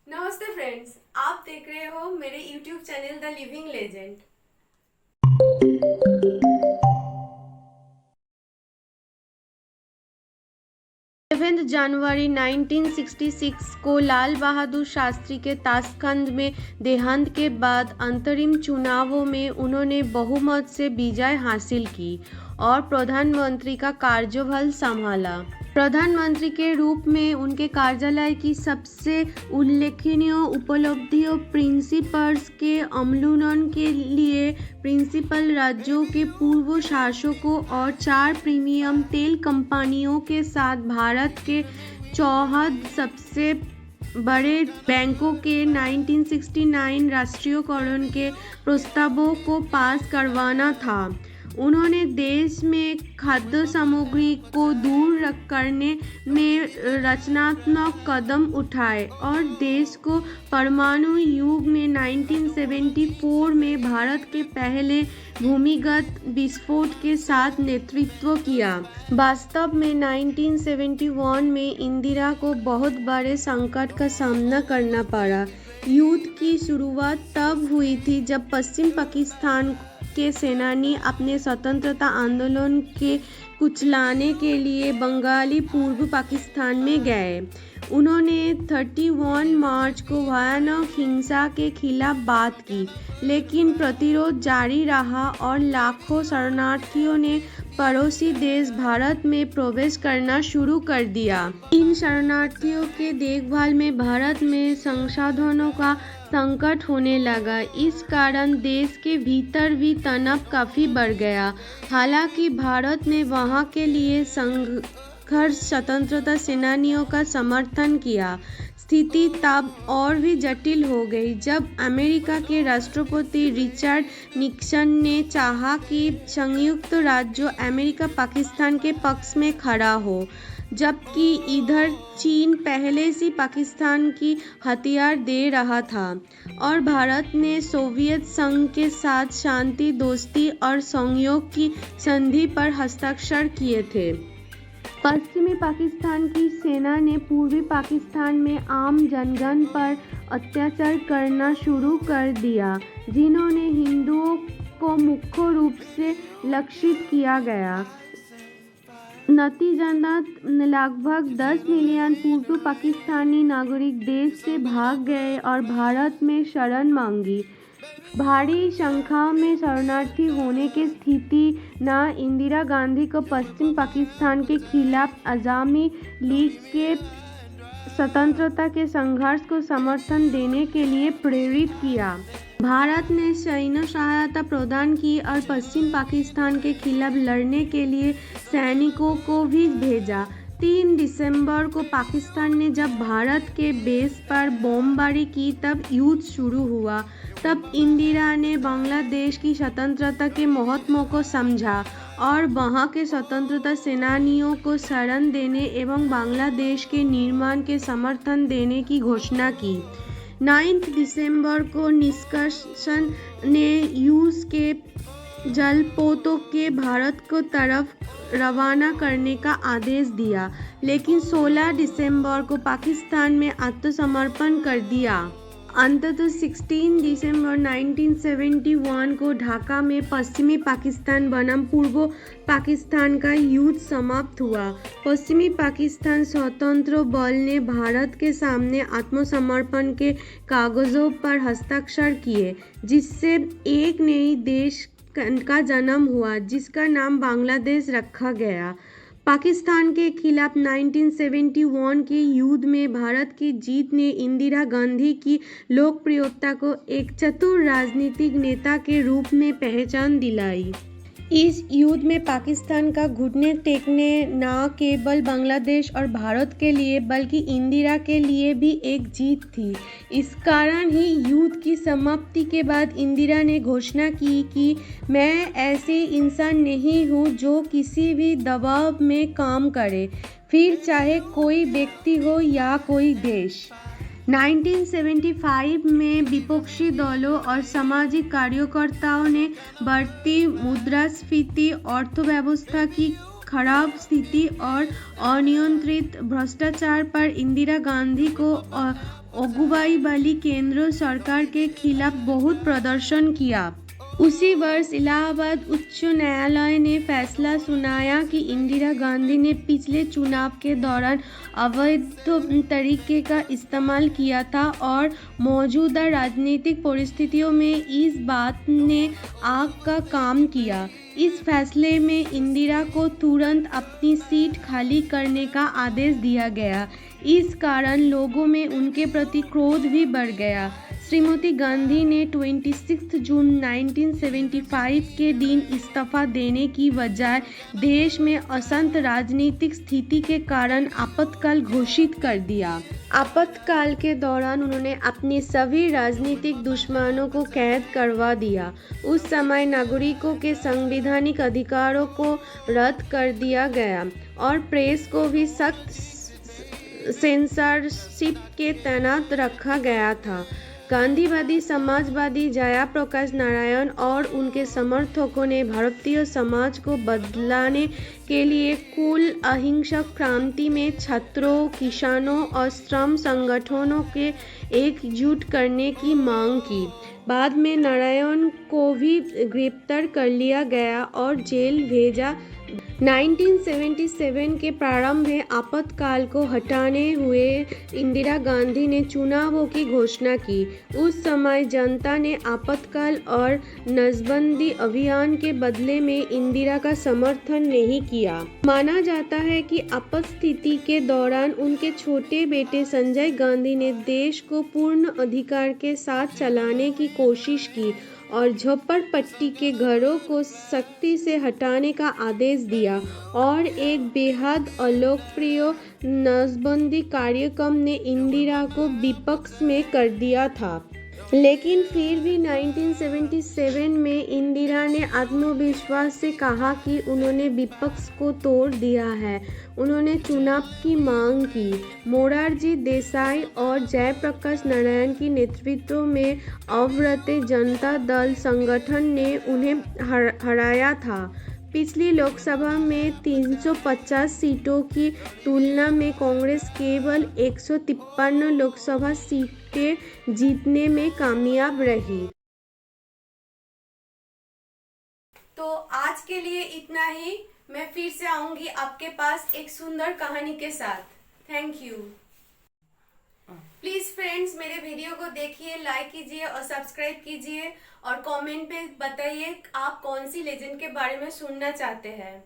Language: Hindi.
नमस्ते फ्रेंड्स, आप देख रहे हो मेरे YouTube channel the living legend. 7 जनवरी 1966 को लाल बहादुर शास्त्री के ताशकंद में देहांत के बाद अंतरिम चुनावों में उन्होंने बहुमत से विजय हासिल की और प्रधानमंत्री का कार्यभार संभाला। प्रधानमंत्री के रूप में उनके कार्यालय की सबसे उल्लेखनीय उपलब्धियों प्रिंसिपल्स के अवमूल्यन के लिए प्रिंसिपल राज्यों के पूर्व शासकों और 4 प्रीमियम तेल कंपनियों के साथ भारत के 14 सबसे बड़े बैंकों के 1969 राष्ट्रीयकरण के प्रस्तावों को पास करवाना था। उन्होंने देश में खाद्य सामग्री को दूर करने में रचनात्मक कदम उठाए और देश को परमाणु युग में 1974 में भारत के पहले भूमिगत विस्फोट के साथ नेतृत्व किया। वास्तव में 1971 में इंदिरा को बहुत बड़े संकट का सामना करना पड़ा। युद्ध की शुरुआत तब हुई थी जब पश्चिम पाकिस्तान के सेनानी अपने स्वतंत्रता आंदोलन के कुचलाने के लिए बंगाली पूर्व पाकिस्तान में गए। उन्होंने 31 मार्च को भयानक हिंसा के खिलाफ बात की, लेकिन प्रतिरोध जारी रहा और लाखों शरणार्थियों ने पड़ोसी देश भारत में प्रवेश करना शुरू कर दिया। इन शरणार्थियों के देखभाल में भारत में संसाधनों का संकट होने लगा। इस कारण देश के भीतर भी तनाव काफी बढ़ गया। हालांकि भारत ने वहां के लिए संघर्ष स्वतंत्रता सेनानियों का समर्थन किया। स्थिति तब और भी जटिल हो गई जब अमेरिका के राष्ट्रपति रिचर्ड निक्सन ने चाहा कि संयुक्त राज्य अमेरिका पाकिस्तान के पक्ष में खड़ा हो, जबकि इधर चीन पहले से पाकिस्तान की हथियार दे रहा था और भारत ने सोवियत संघ के साथ शांति, दोस्ती और सहयोग की संधि पर हस्ताक्षर किए थे। पश्चिमी पाकिस्तान की सेना ने पूर्वी पाकिस्तान में आम जनगण पर अत्याचार करना शुरू कर दिया, जिन्होंने हिंदुओं को मुख्य रूप से लक्षित किया गया। नतीजतन लगभग 10 मिलियन पूर्व पाकिस्तानी नागरिक देश से भाग गए और भारत में शरण मांगी। भारी संख्या में शरणार्थी होने की स्थिति न इंदिरा गांधी को पश्चिम पाकिस्तान के खिलाफ आवामी लीग के स्वतंत्रता के संघर्ष को समर्थन देने के लिए प्रेरित किया। भारत ने सैन्य सहायता प्रदान की और पश्चिम पाकिस्तान के खिलाफ लड़ने के लिए सैनिकों को भी भेजा। 3 दिसंबर को पाकिस्तान ने जब भारत के बेस पर बमबारी की तब युद्ध शुरू हुआ। तब इंदिरा ने बांग्लादेश की स्वतंत्रता के महत्व को समझा और वहां के स्वतंत्रता सेनानियों को शरण देने एवं बांग्लादेश के निर्माण के समर्थन देने की घोषणा की। 9 दिसंबर को निष्कर्षण ने रूस के जलपोतों के भारत को तरफ रवाना करने का आदेश दिया, लेकिन 16 दिसंबर को पाकिस्तान में आत्मसमर्पण कर दिया। अंततः 16 दिसंबर 1971 को ढाका में पश्चिमी पाकिस्तान बनाम पूर्व पाकिस्तान का युद्ध समाप्त हुआ। पश्चिमी पाकिस्तान स्वतंत्र बल ने भारत के सामने आत्मसमर्पण के कागजों पर हस्ताक्षर किए, जिससे एक नई देश का जन्म हुआ जिसका नाम बांग्लादेश रखा गया। पाकिस्तान के खिलाफ 1971 के युद्ध में भारत की जीत ने इंदिरा गांधी की लोकप्रियता को एक चतुर राजनीतिक नेता के रूप में पहचान दिलाई। इस युद्ध में पाकिस्तान का घुटने टेकने न केवल बांग्लादेश और भारत के लिए बल्कि इंदिरा के लिए भी एक जीत थी। इस कारण ही युद्ध की समाप्ति के बाद इंदिरा ने घोषणा की कि मैं ऐसे इंसान नहीं हूँ जो किसी भी दबाव में काम करे, फिर चाहे कोई व्यक्ति हो या कोई देश। 1975 में विपक्षी दलों और सामाजिक कार्यकर्ताओं ने बढ़ती मुद्रास्फीति, अर्थव्यवस्था की खराब स्थिति और अनियंत्रित भ्रष्टाचार पर इंदिरा गांधी को अगुवाई वाली केंद्र सरकार के खिलाफ बहुत प्रदर्शन किया। उसी वर्ष इलाहाबाद उच्च न्यायालय ने फैसला सुनाया कि इंदिरा गांधी ने पिछले चुनाव के दौरान अवैध तरीके का इस्तेमाल किया था और मौजूदा राजनीतिक परिस्थितियों में इस बात ने आग का काम किया। इस फैसले में इंदिरा को तुरंत अपनी सीट खाली करने का आदेश दिया गया। इस कारण लोगों में उनके प्रति क्रोध भी बढ़ गया। श्रीमती गांधी ने 26 जून 1975 के दिन इस्तीफा देने की बजाय देश में अशांत राजनीतिक स्थिति के कारण आपातकाल घोषित कर दिया। आपातकाल के दौरान उन्होंने अपने सभी राजनीतिक दुश्मनों को कैद करवा दिया। उस समय नागरिकों के संवैधानिक अधिकारों को रद्द कर दिया गया और प्रेस को भी सख्त सेंसरशिप के तहत रखा गया था। गांधीवादी समाजवादी जयप्रकाश नारायण और उनके समर्थकों ने भारतीय समाज को बदलने के लिए कुल अहिंसक क्रांति में छात्रों, किसानों और श्रम संगठनों के एकजुट करने की मांग की। बाद में नारायण को भी गिरफ्तार कर लिया गया और जेल भेजा। 1977 के प्रारंभ में आपातकाल को हटाने हुए इंदिरा गांधी ने चुनावों की घोषणा की। उस समय जनता ने आपातकाल और नसबंदी अभियान के बदले में इंदिरा का समर्थन नहीं किया। माना जाता है कि आपात स्थिति के दौरान उनके छोटे बेटे संजय गांधी ने देश को पूर्ण अधिकार के साथ चलाने की कोशिश की और झोपड़पट्टी के घरों को सख्ती से हटाने का आदेश दिया और एक बेहद अलोकप्रिय नसबंदी कार्यक्रम ने इंदिरा को विपक्ष में कर दिया था। लेकिन फिर भी 1977 में इंदिरा ने आत्मविश्वास से कहा कि उन्होंने विपक्ष को तोड़ दिया है। उन्होंने चुनाव की मांग की। मोरारजी देसाई और जयप्रकाश नारायण की नेतृत्व में अवरत जनता दल संगठन ने उन्हें हराया था। पिछली लोकसभा में 350 सीटों की तुलना में कांग्रेस केवल 153 लोकसभा सीटें जीतने में कामयाब रही। तो आज के लिए इतना ही। मैं फिर से आऊंगी आपके पास एक सुंदर कहानी के साथ। Thank you. प्लीज फ्रेंड्स, मेरे वीडियो को देखिए, लाइक कीजिए और सब्सक्राइब कीजिए और कमेंट पे बताइए आप कौन सी लेजेंड के बारे में सुनना चाहते हैं।